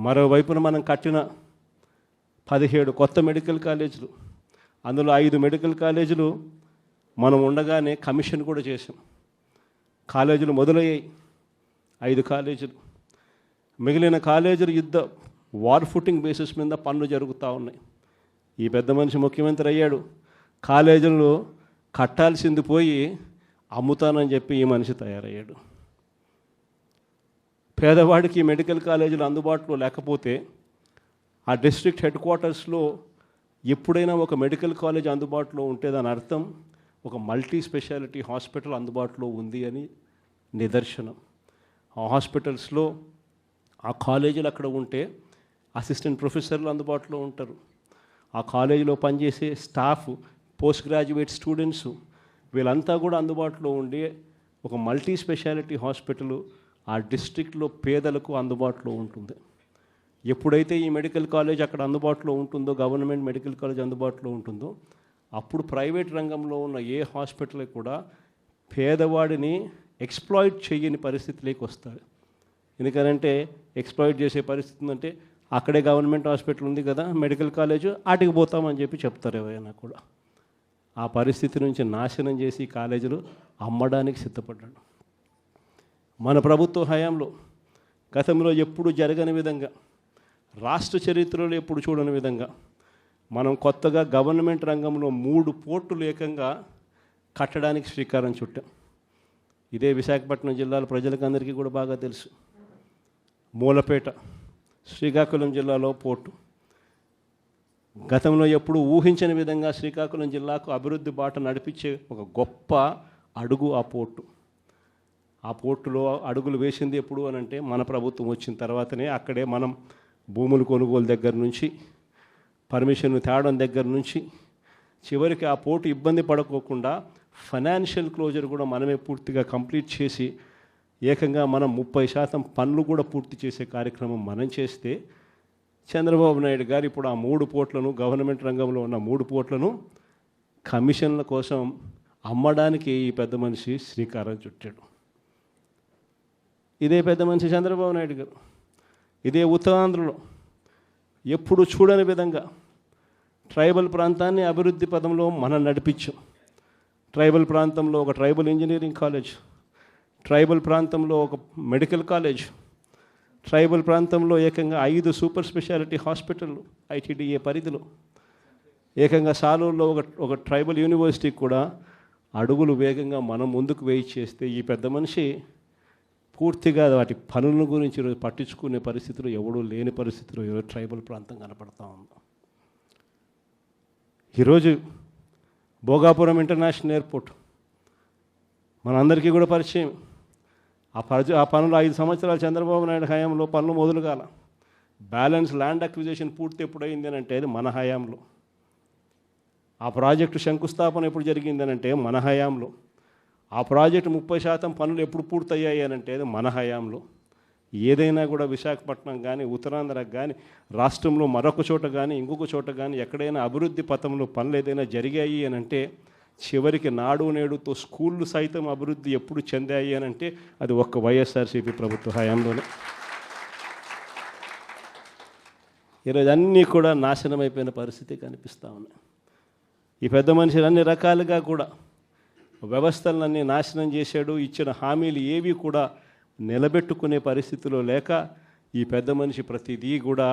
మరోవైపున మనం కట్టిన 17 కొత్త మెడికల్ కాలేజీలు, అందులో 5 మెడికల్ కాలేజీలు మనం ఉండగానే కమిషన్ కూడా చేసాం. కాలేజీలు మొదలయ్యాయి 5 కాలేజీలు. మిగిలిన కాలేజీలు వార్ ఫుటింగ్ బేసిస్ మీద పనులు జరుగుతూ ఉన్నాయి. ఈ పెద్ద మనిషి ముఖ్యమంత్రి అయ్యాడు, కాలేజీలు కట్టాల్సింది పోయి అమ్ముతానని చెప్పి ఈ మనిషి తయారయ్యాడు. పేదవాడికి మెడికల్ కాలేజీలు అందుబాటులో లేకపోతే ఆ డిస్ట్రిక్ట్ హెడ్ క్వార్టర్స్లో ఎప్పుడైనా ఒక మెడికల్ కాలేజ్ అందుబాటులో ఉంటే దాని అర్థం ఒక మల్టీ స్పెషాలిటీ హాస్పిటల్ అందుబాటులో ఉంది అని నిదర్శనం. ఆ హాస్పిటల్స్లో ఆ కాలేజీలు అక్కడ ఉంటే అసిస్టెంట్ ప్రొఫెసర్లు అందుబాటులో ఉంటారు. ఆ కాలేజీలో పనిచేసే స్టాఫ్, పోస్ట్ గ్రాడ్యుయేట్ స్టూడెంట్స్ వీళ్ళంతా కూడా అందుబాటులో ఉండి ఒక మల్టీ స్పెషాలిటీ హాస్పిటల్ ఆ డిస్ట్రిక్ట్లో పేదలకు అందుబాటులో ఉంటుంది. ఎప్పుడైతే ఈ మెడికల్ కాలేజ్ అక్కడ అందుబాటులో ఉంటుందో, గవర్నమెంట్ మెడికల్ కాలేజ్ అందుబాటులో ఉంటుందో, అప్పుడు ప్రైవేట్ రంగంలో ఉన్న ఏ హాస్పిటల్ కూడా పేదవాడిని ఎక్స్ప్లాయిట్ చేయని పరిస్థితిలోకి వస్తాయి. ఎందుకనంటే ఎక్స్ప్లాయిట్ చేసే పరిస్థితి అంటే అక్కడే గవర్నమెంట్ హాస్పిటల్ ఉంది కదా, మెడికల్ కాలేజ్, ఆటికి పోతామని చెప్పి చెప్తారు ఎవరైనా కూడా. ఆ పరిస్థితి నుంచి నాశనం చేసి కాలేజీలు అమ్మడానికి సిద్ధపడ్డాడు. మన ప్రభుత్వ హయాంలో గతంలో ఎప్పుడు జరగని విధంగా, రాష్ట్ర చరిత్రలో ఎప్పుడు చూడని విధంగా మనం కొత్తగా గవర్నమెంట్ రంగంలో 3 పోర్టులు ఏకంగా కట్టడానికి శ్రీకారం చుట్టాం. ఇదే విశాఖపట్నం జిల్లాల ప్రజలకు అందరికీ కూడా బాగా తెలుసు. మూలపేట శ్రీకాకుళం జిల్లాలో పోర్టు. గతంలో ఎప్పుడు ఊహించని విధంగా శ్రీకాకుళం జిల్లాకు అభివృద్ధి బాట నడిపించే ఒక గొప్ప అడుగు ఆ పోర్టు. ఆ పోర్టులో అడుగులు వేసింది ఎప్పుడు అని అంటే మన ప్రభుత్వం వచ్చిన తర్వాతనే. అక్కడే మనం భూములు కొనుగోలు దగ్గర నుంచి, పర్మిషన్ తేవడం దగ్గర నుంచి, చివరికి ఆ పోర్టు ఇబ్బంది పడకోకుండా ఫైనాన్షియల్ క్లోజర్ కూడా మనమే పూర్తిగా కంప్లీట్ చేసి ఏకంగా మనం 30% పనులు కూడా పూర్తి చేసే కార్యక్రమం మనం చేస్తే, చంద్రబాబు నాయుడు గారు ఇప్పుడు ఆ 3 పోర్ట్లను, గవర్నమెంట్ రంగంలో ఉన్న 3 పోర్ట్లను కమిషన్ల కోసం అమ్మడానికి ఈ పెద్ద మనిషి శ్రీకారం చుట్టాడు. ఇదే పెద్ద మనిషి చంద్రబాబు నాయుడు గారు ఇదే ఉత్తరాంధ్రలో ఎప్పుడు చూడని విధంగా ట్రైబల్ ప్రాంతాన్ని అభివృద్ధి పదంలో మనం నడిపించాం. ట్రైబల్ ప్రాంతంలో ఒక ట్రైబల్ ఇంజనీరింగ్ కాలేజ్, ట్రైబల్ ప్రాంతంలో ఒక మెడికల్ కాలేజ్, ట్రైబల్ ప్రాంతంలో ఏకంగా 5 సూపర్ స్పెషాలిటీ హాస్పిటళ్ళు ఐటీడీఏ పరిధిలో, ఏకంగా సాలూరులో ఒక ట్రైబల్ యూనివర్సిటీకి కూడా అడుగులు వేగంగా మనం ముందుకు వేయి చేస్తే ఈ పెద్ద మనిషి పూర్తిగా వాటి పనుల గురించి ఈరోజు పట్టించుకునే పరిస్థితులు ఎవడూ లేని పరిస్థితులు ఈరోజు ట్రైబల్ ప్రాంతం కనపడతా ఉంది. ఈరోజు భోగాపురం ఇంటర్నేషనల్ ఎయిర్పోర్ట్ మనందరికీ కూడా పరిచయం. ఆ పనులు 5 సంవత్సరాలు చంద్రబాబు నాయుడు హయాంలో పనులు మొదలు కాల. బ్యాలెన్స్ ల్యాండ్ అక్విజిషన్ పూర్తి ఎప్పుడైంది అని అంటే అది మన హయాంలో. ఆ ప్రాజెక్టు శంకుస్థాపన ఎప్పుడు జరిగింది అని అంటే మన హయాంలో. ఆ ప్రాజెక్టు 30% పనులు ఎప్పుడు పూర్తయ్యాయి అని అంటే అది మన హయాంలో. ఏదైనా కూడా విశాఖపట్నం కానీ, ఉత్తరాంధ్రకు కానీ, రాష్ట్రంలో మరొక చోట కానీ, ఇంకొక చోట కానీ ఎక్కడైనా అభివృద్ధి పథంలో పనులు ఏదైనా జరిగాయి అని అంటే, చివరికి నాడు నేడుతో స్కూళ్ళు సైతం అభివృద్ధి ఎప్పుడు చెందాయి అని అంటే అది ఒక్క వైఎస్ఆర్సీపీ ప్రభుత్వ హయాంలోనే. ఈరోజు అన్నీ కూడా నాశనమైపోయిన పరిస్థితి కనిపిస్తూ ఉన్నాయి. ఈ పెద్ద మనుషులు అన్ని రకాలుగా కూడా వ్యవస్థలన్నీ నాశనం చేశాడు. ఇచ్చిన హామీలు ఏవి కూడా నిలబెట్టుకునే పరిస్థితిలో లేక ఈ పెద్ద మనిషి ప్రతిదీ కూడా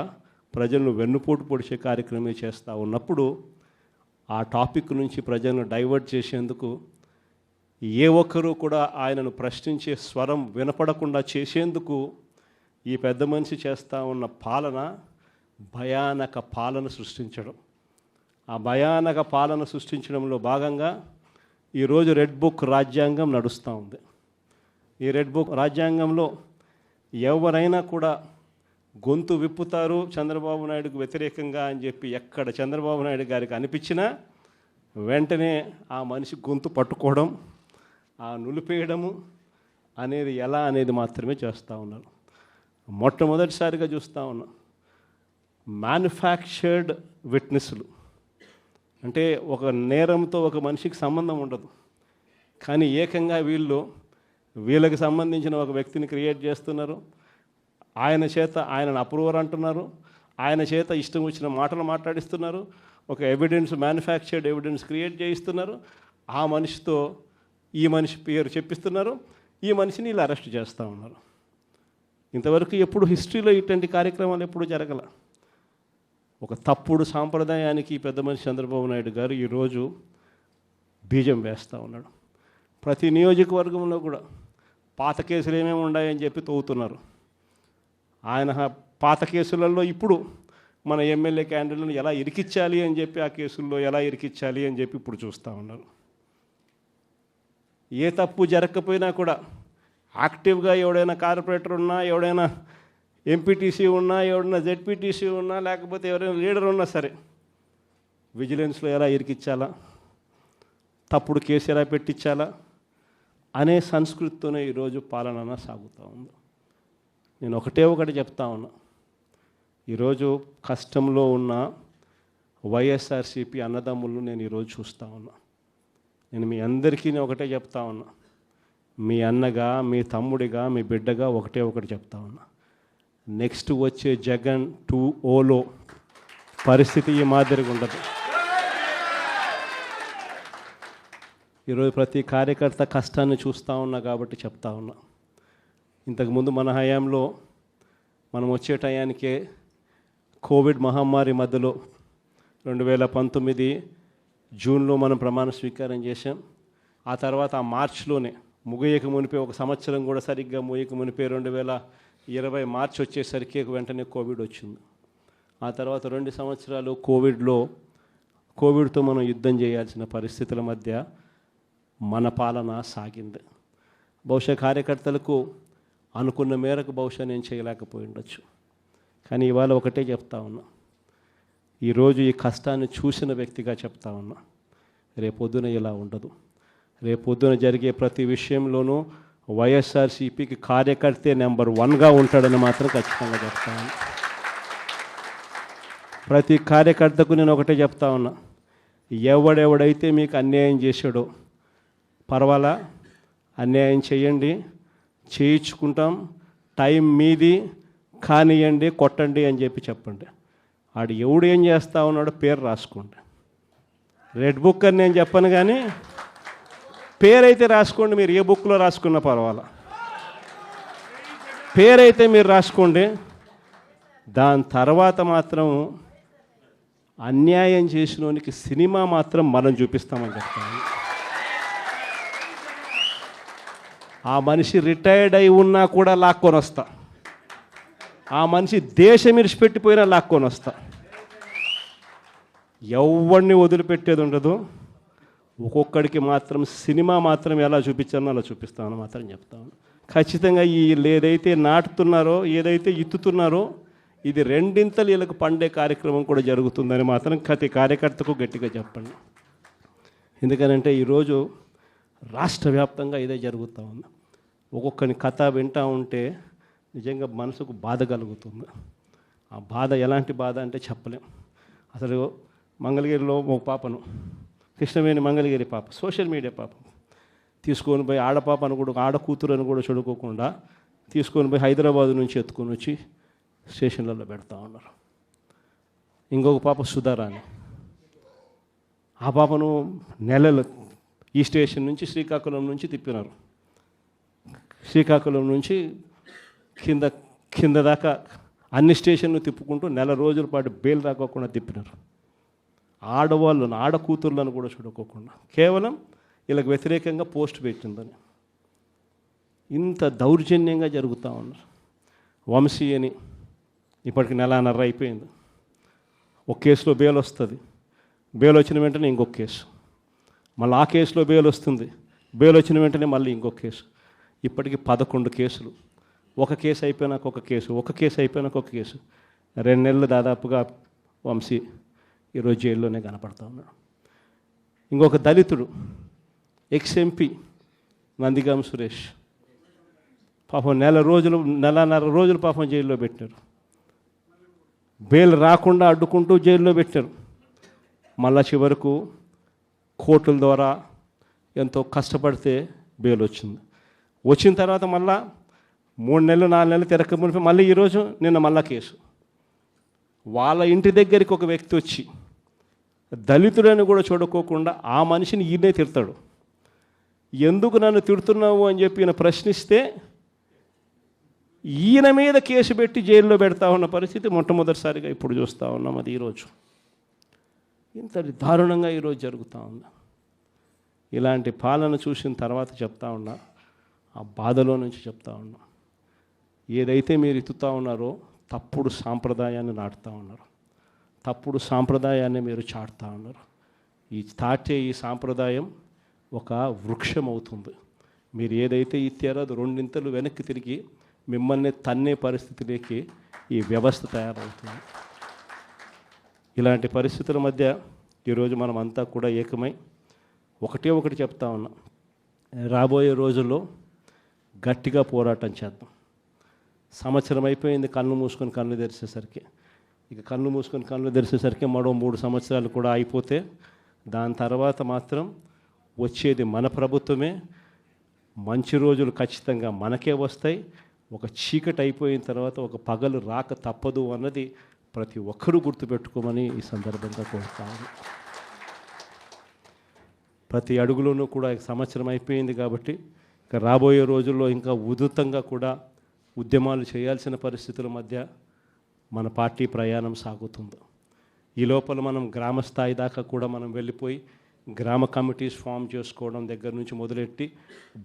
ప్రజలను వెన్నుపోటు పొడిచే కార్యక్రమం చేస్తూ ఉన్నప్పుడు ఆ టాపిక్ నుంచి ప్రజలను డైవర్ట్ చేసేందుకు, ఏ ఒక్కరూ కూడా ఆయనను ప్రశ్నించే స్వరం వినపడకుండా చేసేందుకు ఈ పెద్ద మనిషి చేస్తూ ఉన్న పాలన భయానక పాలన సృష్టించడం. ఆ భయానక పాలన సృష్టించడంలో భాగంగా ఈరోజు రెడ్ బుక్ రాజ్యాంగం నడుస్తూ ఉంది. ఈ రెడ్ బుక్ రాజ్యాంగంలో ఎవరైనా కూడా గొంతు విప్పుతారు చంద్రబాబు నాయుడుకు వ్యతిరేకంగా అని చెప్పి ఎక్కడ చంద్రబాబు నాయుడు గారికి అనిపించినా వెంటనే ఆ మనిషి గొంతు పట్టుకోవడం, ఆ నులిపేయడము అనేది ఎలా అనేది మాత్రమే చేస్తూ ఉన్నారు. మొట్టమొదటిసారిగా చూస్తూ ఉన్నాం మ్యానుఫ్యాక్చర్డ్ విట్నెస్లు. అంటే ఒక నేరంతో ఒక మనిషికి సంబంధం ఉండదు, కానీ ఏకంగా వీళ్ళకి సంబంధించిన ఒక వ్యక్తిని క్రియేట్ చేస్తున్నారు. ఆయన చేత ఆయనను అప్రూవర్ అంటున్నారు, ఆయన చేత ఇష్టం వచ్చిన మాటలు మాట్లాడిస్తున్నారు, ఒక ఎవిడెన్స్ మ్యానుఫ్యాక్చర్డ్ ఎవిడెన్స్ క్రియేట్ చేయిస్తున్నారు, ఆ మనిషితో ఈ మనిషి పేరు చెప్పిస్తున్నారు, ఈ మనిషిని ఇలా అరెస్ట్ చేస్తూ ఉన్నారు. ఇంతవరకు ఎప్పుడు హిస్టరీలో ఇటువంటి కార్యక్రమాలు ఎప్పుడు జరగల. ఒక తప్పుడు సాంప్రదాయానికి పెద్ద మనిషి చంద్రబాబు నాయుడు గారు ఈరోజు బీజం వేస్తూ ఉన్నాడు. ప్రతి నియోజకవర్గంలో కూడా పాత కేసులు ఏమేమి ఉన్నాయని చెప్పి తవ్వుతున్నారు. ఆయన పాత కేసులలో ఇప్పుడు మన ఎమ్మెల్యే క్యాండిడేట్లను ఎలా ఇరికించాలి అని చెప్పి, ఆ కేసుల్లో ఎలా ఇరికించాలి అని చెప్పి ఇప్పుడు చూస్తూ ఉన్నారు. ఏ తప్పు జరగకపోయినా కూడా యాక్టివ్గా ఎవడైనా కార్పొరేటర్ ఉన్నా, ఎవడైనా ఎంపీటీసీ ఉన్నా, ఎవడైనా జెడ్పీటీసీ ఉన్నా, లేకపోతే ఎవరైనా లీడర్ ఉన్నా సరే విజిలెన్స్లో ఎలా ఇరికించాలా, తప్పుడు కేసు ఎలా పెట్టించాలా అనే సంస్కృతితోనే ఈరోజు పాలన సాగుతూ ఉంది. నేను ఒకటి చెప్తా ఉన్నా, ఈరోజు కష్టంలో ఉన్న వైఎస్ఆర్సీపీ అన్నదమ్ములను నేను ఈరోజు చూస్తూ ఉన్నా. నేను మీ అందరికీ ఒకటే చెప్తా ఉన్నా, మీ అన్నగా, మీ తమ్ముడిగా, మీ బిడ్డగా ఒకటి చెప్తా ఉన్నా. నెక్స్ట్ వచ్చే జగన్ 2.0లో పరిస్థితి ఈ మాదిరిగా ఉండదు. ఈరోజు ప్రతి కార్యకర్త కష్టాన్ని చూస్తూ ఉన్నా కాబట్టి చెప్తా ఉన్నా. ఇంతకుముందు మన హయాంలో మనం వచ్చే టయానికే కోవిడ్ మహమ్మారి మధ్యలో 2019 జూన్లో మనం ప్రమాణ స్వీకారం చేశాం. ఆ తర్వాత ఆ మార్చిలోనే ముగియక మునిపే, ఒక సంవత్సరం కూడా సరిగ్గా ముగియక మునిపే 2020 మార్చి వచ్చేసరికి వెంటనే కోవిడ్ వచ్చింది. ఆ తర్వాత 2 సంవత్సరాలు కోవిడ్తో మనం యుద్ధం చేయాల్సిన పరిస్థితుల మధ్య మన పాలన సాగింది. బహుశా కార్యకర్తలకు అనుకున్న మేరకు బహుశా నేను చేయలేకపోయి ఉండొచ్చు. కానీ ఇవాళ ఒకటే చెప్తా ఉన్నా, ఈరోజు ఈ కష్టాన్ని చూసిన వ్యక్తిగా చెప్తా ఉన్నా, రేపొద్దున ఇలా ఉండదు. రేపొద్దున జరిగే ప్రతి విషయంలోనూ వైఎస్ఆర్సీపీకి కార్యకర్తే నెంబర్ 1గా ఉంటాడని మాత్రం ఖచ్చితంగా చెప్తా ఉన్నా. ప్రతి కార్యకర్తకు నేను ఒకటే చెప్తా ఉన్నా, ఎవడెవడైతే మీకు అన్యాయం చేశాడో పర్వాలా, అన్యాయం చేయండి, చేయించుకుంటాం, టైం మీది, కానియండి, కొట్టండి అని చెప్పి చెప్పండి. ఆడు ఎవడు ఏం చేస్తా ఉన్నాడో పేరు రాసుకోండి. రెడ్ బుక్ అని నేను చెప్పను, కానీ పేరైతే రాసుకోండి. మీరు ఏ బుక్లో రాసుకున్నా పర్వాలా, పేరైతే మీరు రాసుకోండి. దాని తర్వాత మాత్రం అన్యాయం చేసినోనికి సినిమా మాత్రం మనం చూపిస్తామని చెప్తాను. ఆ మనిషి రిటైర్డ్ అయి ఉన్నా కూడా లాక్కొని వస్తా, ఆ మనిషి దేశం ఇరిచిపెట్టిపోయినా లాక్కొని వస్తా. ఎవరిని వదిలిపెట్టేది ఉండదు. ఒక్కొక్కడికి మాత్రం సినిమా మాత్రం ఎలా చూపించానో అలా చూపిస్తామని మాత్రం చెప్తాను. ఖచ్చితంగా ఏదైతే నాటుతున్నారో, ఏదైతే ఇత్తుతున్నారో, ఇది రెండింతలు వీళ్ళకు పండే కార్యక్రమం కూడా జరుగుతుందని మాత్రం ప్రతి కార్యకర్తకు గట్టిగా చెప్పండి. ఎందుకనంటే ఈరోజు రాష్ట్ర వ్యాప్తంగా ఇదే జరుగుతూ ఉంది. ఒక్కొక్కని కథ వింటూ ఉంటే నిజంగా మనసుకు బాధ కలుగుతుంది. ఆ బాధ ఎలాంటి బాధ అంటే చెప్పలేం. అసలు మంగళగిరిలో ఒక పాపను, కృష్ణవేణి మంగళగిరి పాప, సోషల్ మీడియా పాప తీసుకొని పోయి, ఆడపాపను కూడా, ఆడకూతురు అని కూడా చూడుకోకుండా తీసుకొని పోయి హైదరాబాద్ నుంచి ఎత్తుకొని వచ్చి స్టేషన్లలో పెడతా ఉన్నారు. ఇంకొక పాప సుధారాణి, ఆ పాపను నెలలు ఈ స్టేషన్ నుంచి శ్రీకాకుళం నుంచి తిప్పినారు. శ్రీకాకుళం నుంచి కింద దాకా అన్ని స్టేషన్లు తిప్పుకుంటూ నెల రోజుల పాటు బెయిల్ రాకోకుండా తిప్పినారు. ఆడవాళ్ళను, ఆడకూతుర్లను కూడా చూడుకోకుండా కేవలం వీళ్ళకి వ్యతిరేకంగా పోస్ట్ పెట్టిందని ఇంత దౌర్జన్యంగా జరుగుతూ ఉన్నారు. వంశీ అని ఇప్పటికి 1.5 అయిపోయింది. ఒక కేసులో బెయిల్ వస్తుంది, బెయిల్ వచ్చిన వెంటనే ఇంకొక కేసు, మళ్ళీ ఆ కేసులో బెయిల్ వస్తుంది, బెయిల్ వచ్చిన వెంటనే మళ్ళీ ఇంకొక కేసు. ఇప్పటికి 11 కేసులు. ఒక కేసు అయిపోయినాక ఒక కేసు, ఒక కేసు అయిపోయినాక ఒక కేసు. 2 నెలలు దాదాపుగా వంశీ ఈరోజు జైల్లోనే కనపడతా ఉన్నాడు. ఇంకొక దళితుడు ఎక్స్-ఎంపీ నందిగామ సురేష్ పాపం 1.5 రోజులు పాపం జైల్లో పెట్టారు. బెయిల్ రాకుండా అడ్డుకుంటూ జైల్లో పెట్టారు. మళ్ళా చివరకు కోర్టుల ద్వారా ఎంతో కష్టపడితే బెయిల్ వచ్చింది. వచ్చిన తర్వాత మళ్ళా 3 నెలలు 4 నెలలు తిరగకపోతే మళ్ళీ ఈరోజు నిన్న మళ్ళా కేసు. వాళ్ళ ఇంటి దగ్గరికి ఒక వ్యక్తి వచ్చి దళితుడని కూడా చూడుకోకుండా ఆ మనిషిని ఈయనే తిడతాడు. ఎందుకు నన్ను తిడుతున్నావు అని చెప్పి ఈయన ప్రశ్నిస్తే ఈయన మీద కేసు పెట్టి జైల్లో పెడతా ఉన్న పరిస్థితి మొట్టమొదటిసారిగా ఇప్పుడు చూస్తూ ఉన్నాం. అది ఈరోజు ఇంత దారుణంగా ఈరోజు జరుగుతూ ఉంది. ఇలాంటి పాలన చూసిన తర్వాత చెప్తా ఉన్నా, ఆ బాధలో నుంచి చెప్తా ఉన్నా, ఏదైతే మీరు ఎత్తుతూ ఉన్నారో తప్పుడు సాంప్రదాయాన్ని నాటుతూ ఉన్నారు, తప్పుడు సాంప్రదాయాన్ని మీరు చాటుతూ ఉన్నారు. ఈ సాంప్రదాయం ఒక వృక్షం అవుతుంది. మీరు ఏదైతే ఇచ్చారో అది 2 ఇంతలు వెనక్కి తిరిగి మిమ్మల్ని తన్నే పరిస్థితిలోకి ఈ వ్యవస్థ తయారవుతుంది. ఇలాంటి పరిస్థితుల మధ్య ఈరోజు మనం అంతా కూడా ఏకమై ఒకటి చెప్తా ఉన్నాం, రాబోయే రోజుల్లో గట్టిగా పోరాటం చేద్దాం. సంవత్సరం అయిపోయింది కళ్ళు మూసుకొని కళ్ళు తెరిచేసరికి. ఇక కళ్ళు మూసుకొని కళ్ళు తెరిచేసరికి మరో 3 సంవత్సరాలు కూడా అయిపోతే దాని తర్వాత మాత్రం వచ్చేది మన ప్రభుత్వమే. మంచి రోజులు ఖచ్చితంగా మనకే వస్తాయి. ఒక చీకటి అయిపోయిన తర్వాత ఒక పగలు రాక తప్పదు అన్నది ప్రతి ఒక్కరూ గుర్తుపెట్టుకోమని ఈ సందర్భంగా కోరుతాను. ప్రతి అడుగులోనూ కూడా సంవత్సరం అయిపోయింది కాబట్టి ఇక రాబోయే రోజుల్లో ఇంకా ఉధృతంగా కూడా ఉద్యమాలు చేయాల్సిన పరిస్థితుల మధ్య మన పార్టీ ప్రయాణం సాగుతుంది. ఈ లోపల మనం గ్రామ స్థాయి దాకా కూడా మనం వెళ్ళిపోయి గ్రామ కమిటీస్ ఫామ్ చేసుకోవడం దగ్గర నుంచి మొదలెట్టి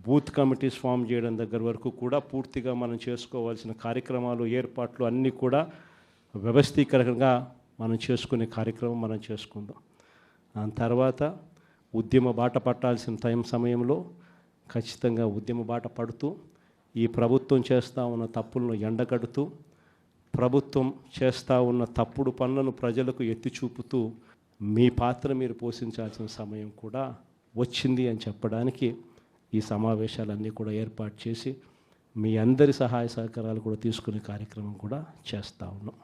బూత్ కమిటీస్ ఫామ్ చేయడం దగ్గర వరకు కూడా పూర్తిగా మనం చేసుకోవాల్సిన కార్యక్రమాలు, ఏర్పాట్లు అన్నీ కూడా వ్యవస్థీకరణగా మనం చేసుకునే కార్యక్రమం మనం చేసుకుందాం. దాని తర్వాత ఉద్యమ బాట పట్టాల్సిన సమయంలో ఖచ్చితంగా ఉద్యమ బాట పడుతూ ఈ ప్రభుత్వం చేస్తూ ఉన్న తప్పులను ఎండగడుతూ, ప్రభుత్వం చేస్తూ ఉన్న తప్పుడు పనులను ప్రజలకు ఎత్తి చూపుతూ మీ పాత్ర మీరు పోషించాల్సిన సమయం కూడా వచ్చింది అని చెప్పడానికి ఈ సమావేశాలన్నీ కూడా ఏర్పాటు చేసి మీ అందరి సహాయ సహకారాలు కూడా తీసుకునే కార్యక్రమం కూడా చేస్తూ ఉన్నాం.